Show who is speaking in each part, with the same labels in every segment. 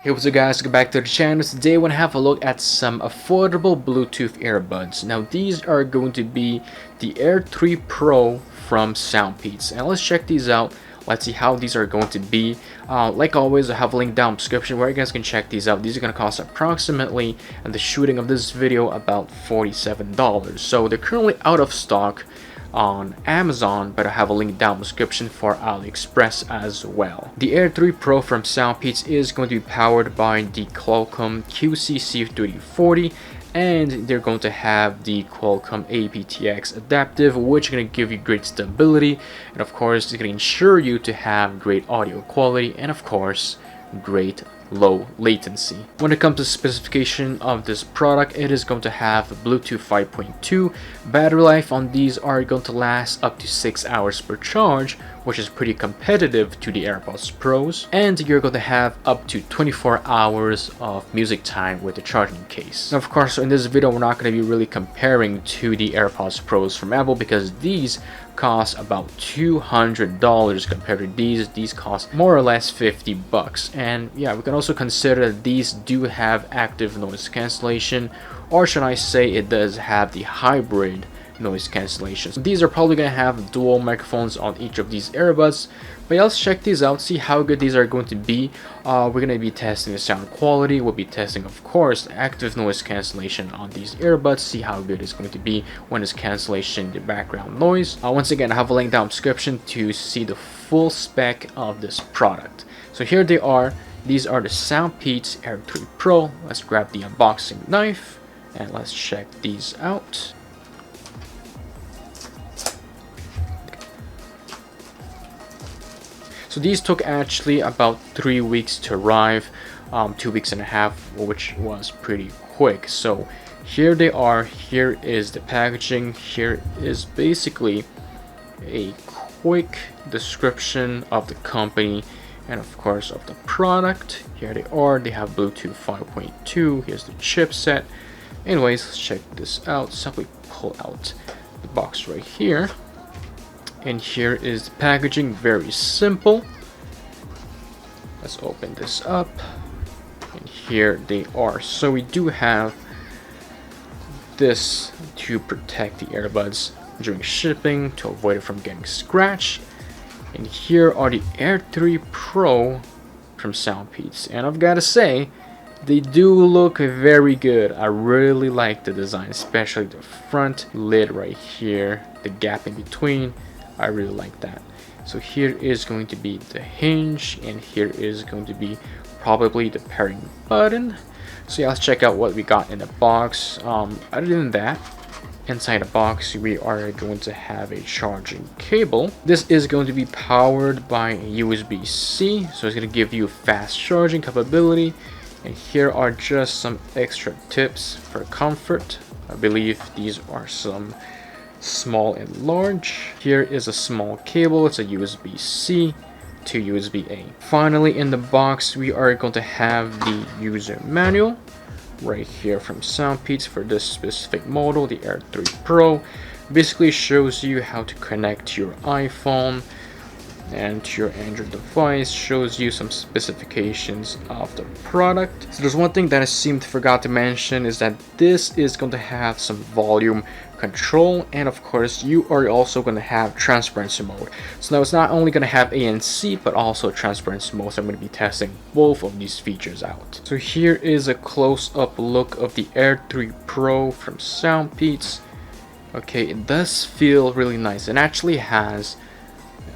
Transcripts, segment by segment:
Speaker 1: Hey, what's up guys, welcome back to the channel. Today we're going to have a look at some affordable Bluetooth earbuds. Now these are going to be the Air3 Pro from SoundPEATS. And let's check these out. Let's see how these are going to be. Like always, I have a link down in the description where you guys can check these out. These are going to cost approximately, at the shooting of this video, about $47. So they're currently out of stock on Amazon, but I have a link down in the description for AliExpress as well. The Air3 Pro from SoundPEATS is going to be powered by the Qualcomm QCC3040, and they're going to have the Qualcomm aptX adaptive, which is going to give you great stability, and of course it's going to ensure you to have great audio quality, and of course great low latency. When it comes to specification of this product, it is going to have Bluetooth 5.2. Battery life on these are going to last up to 6 hours per charge, which is pretty competitive to the AirPods Pros, and you're going to have up to 24 hours of music time with the charging case. Now, of course, in this video we're not going to be really comparing to the AirPods Pros from Apple, because these cost about $200 compared to these cost more or less 50 bucks. And yeah, we can also consider that these do have active noise cancellation, or should I say it does have the hybrid noise cancellation. So these are probably going to have dual microphones on each of these earbuds. But yeah, let's check these out, see how good these are going to be. We're going to be testing the sound quality. We'll be testing, of course, active noise cancellation on these earbuds, see how good it's going to be when it's cancellation the background noise. Once again, I have a link down in the description to see the full spec of this product. So here they are. These are the SoundPEATS Air3 Pro. Let's grab the unboxing knife and let's check these out. So these took actually about 3 weeks to arrive, 2 weeks and a half, which was pretty quick. So here they are. Here is the packaging. Here is basically a quick description of the company and of course of the product. Here they are. They have Bluetooth 5.2. Here's the chipset. Anyways, let's check this out. Simply pull out the box right here. And here is the packaging, very simple. Let's open this up. And here they are. So we do have this to protect the earbuds during shipping, to avoid it from getting scratched. And here are the Air3 Pro from SoundPEATS. And I've got to say, they do look very good. I really like the design, especially the front lid right here, the gap in between. I really like that. So here is going to be the hinge, and here is going to be probably the pairing button. So yeah, let's check out what we got in the box. Other than that, inside the box we are going to have a charging cable. This is going to be powered by USB-C, so it's going to give you fast charging capability. And here are just some extra tips for comfort. I believe these are some small and large. Here is a small cable. It's a USB-C to USB-A. Finally, in the box we are going to have the user manual right here from SoundPEATS for this specific model, the Air3 Pro. Basically shows you how to connect to your iPhone and to your Android device, shows you some specifications of the product. So there's one thing that I seem to forgot to mention, is that this is going to have some volume control, and of course you are also going to have transparency mode. So now it's not only going to have ANC but also transparency mode, so I'm going to be testing both of these features out. So here is a close-up look of the Air3 Pro from SoundPEATS. Okay, it does feel really nice. It actually has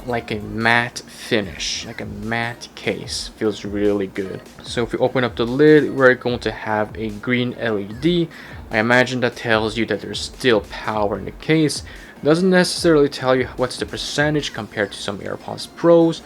Speaker 1: like a matte finish, like a matte case. Feels really good. So if we open up the lid, we're going to have a green LED. I imagine that tells you that there's still power in the case. Doesn't necessarily tell you what's the percentage compared to some AirPods Pros,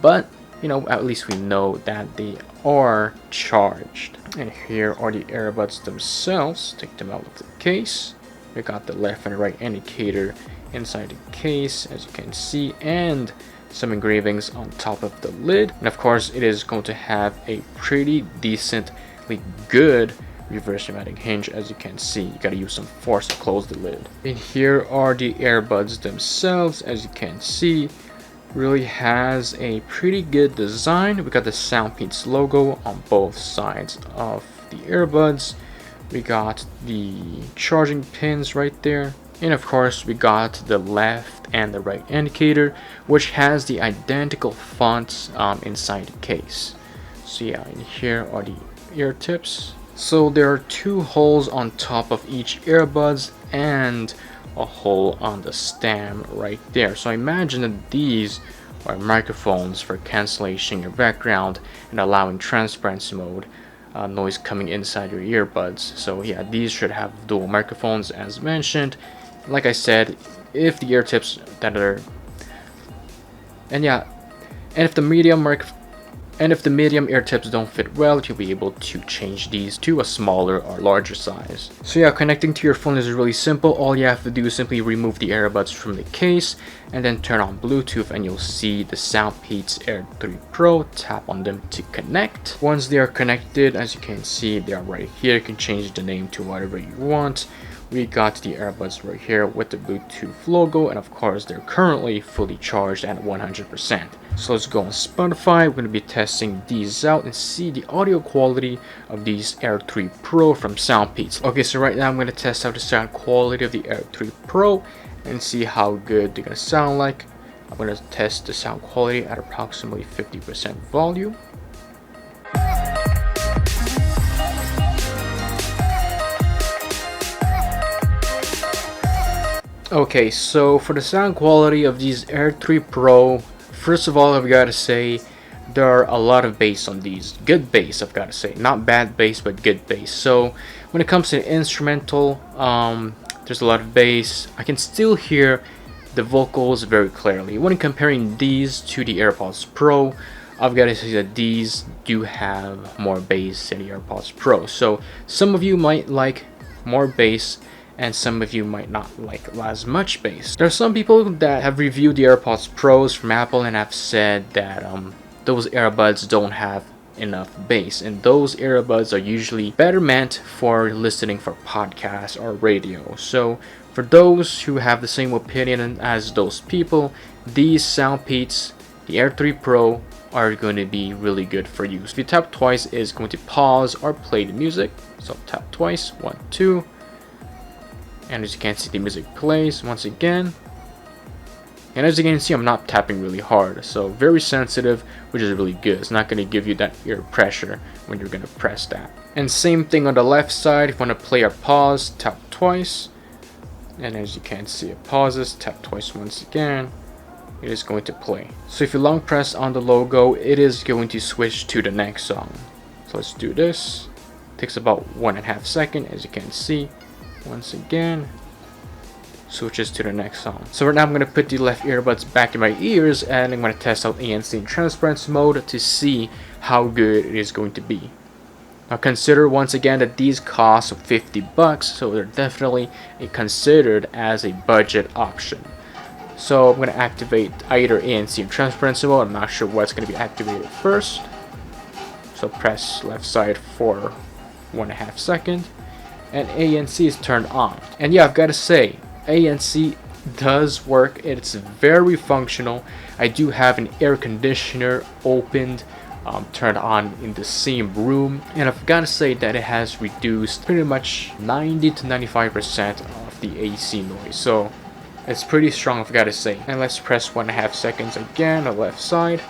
Speaker 1: but you know, at least we know that they are charged. And here are the earbuds themselves. Take them out of the case. We got the left and right indicator inside the case, as you can see, and some engravings on top of the lid. And of course it is going to have a pretty decently good reverse pneumatic hinge. As you can see, you gotta use some force to close the lid. And here are the earbuds themselves. As you can see, really has a pretty good design. We got the SoundPEATS logo on both sides of the earbuds. We got the charging pins right there. And of course, we got the left and the right indicator, which has the identical fonts inside the case. So yeah, and here are the ear tips. So there are 2 holes on top of each earbuds and a hole on the stem right there. So I imagine that these are microphones for cancellation your background and allowing transparency mode noise coming inside your earbuds. So yeah, these should have dual microphones as mentioned. Like I said, if the ear tips that are and if the medium ear tips don't fit well, you'll be able to change these to a smaller or larger size. So yeah, connecting to your phone is really simple. All you have to do is simply remove the earbuds from the case and then turn on Bluetooth, and you'll see the SoundPEATS Air3 Pro. Tap on them to connect. Once they are connected, as you can see, they are right here. You can change the name to whatever you want. We got the earbuds right here with the Bluetooth logo, and of course they're currently fully charged at 100%. So let's go on Spotify. We're going to be testing these out and see the audio quality of these Air3 Pro from SoundPEATS. Okay, so right now I'm going to test out the sound quality of the Air3 Pro and see how good they're going to sound like. I'm going to test the sound quality at approximately 50% volume. Okay, so for the sound quality of these Air3 Pro, first of all, I've got to say there are a lot of bass on these. Good bass, I've got to say. Not bad bass, but good bass. So when it comes to the instrumental, there's a lot of bass. I can still hear the vocals very clearly. When comparing these to the AirPods Pro, I've got to say that these do have more bass than the AirPods Pro. So some of you might like more bass, and some of you might not like as much bass. There are some people that have reviewed the AirPods Pros from Apple and have said that those earbuds don't have enough bass, and those earbuds are usually better meant for listening for podcasts or radio. So for those who have the same opinion as those people, these SoundPEATS, the Air3 Pro, are going to be really good for you. So if you tap twice, it's going to pause or play the music. So tap twice, 1, 2. And as you can see, the music plays once again. And as you can see, I'm not tapping really hard, so very sensitive, which is really good. It's not going to give you that ear pressure when you're going to press that. And same thing on the left side. If you want to play or pause, tap twice. And as you can see, it pauses. Tap twice once again. It is going to play. So if you long press on the logo, it is going to switch to the next song. So let's do this. It takes about 1.5 seconds, as you can see. Once again, switches to the next song. So right now I'm going to put the left earbuds back in my ears, and I'm going to test out ANC in transparency mode to see how good it is going to be. Now consider once again that these cost $50, so they're definitely considered as a budget option. So I'm going to activate either ANC in transparency mode. I'm not sure what's going to be activated first. So press left side for 1.5 seconds. And ANC is turned on. And yeah, I've got to say, ANC does work. It's very functional. I do have an air conditioner opened, turned on in the same room, and I've got to say that it has reduced pretty much 90 to 95% of the AC noise. So it's pretty strong, I've got to say. And let's press 1.5 seconds again on the left side,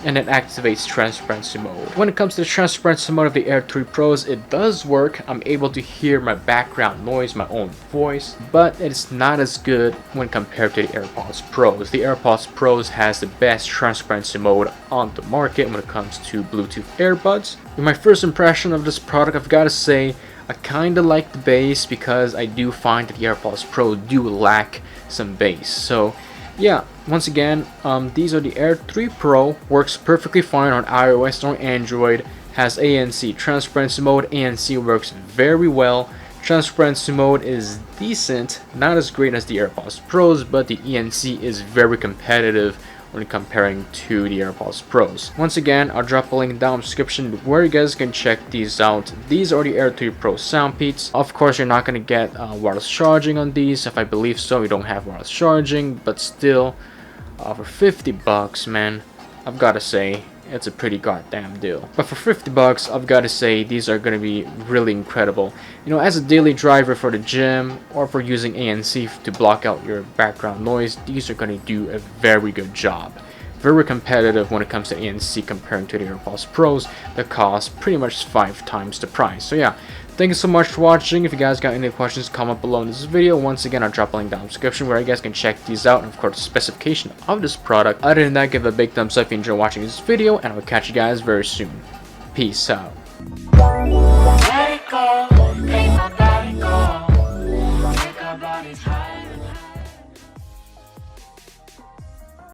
Speaker 1: and it activates transparency mode. When it comes to the transparency mode of the Air3 Pros, it does work. I'm able to hear my background noise, my own voice, but it's not as good when compared to the AirPods Pros. The AirPods Pros has the best transparency mode on the market when it comes to Bluetooth earbuds. In my first impression of this product, I've got to say I kinda like the bass, because I do find that the AirPods Pro do lack some bass. So yeah, once again, these are the Air3 Pro. Works perfectly fine on iOS or Android. Has ANC transparency mode. ANC works very well. Transparency mode is decent, not as great as the AirPods Pros, but the ANC is very competitive when comparing to the AirPods Pros. Once again, I'll drop a link down in the description where you guys can check these out. These are the Air3 Pro SoundPEATS. Of course, you're not going to get wireless charging on these. If I believe so, you don't have wireless charging, but still, For 50 bucks, man, I've got to say it's a pretty goddamn deal. But for 50 bucks, I've got to say these are going to be really incredible. You know, as a daily driver for the gym or for using ANC to block out your background noise, these are going to do a very good job. Very competitive when it comes to ANC comparing to the AirPods Pros that cost pretty much 5 times the price. So yeah, thank you so much for watching. If you guys got any questions, comment below in this video. Once again, I'll drop a link down in the description where you guys can check these out and of course the specification of this product. Other than that, give it a big thumbs up if you enjoyed watching this video, and I will catch you guys very soon. Peace out.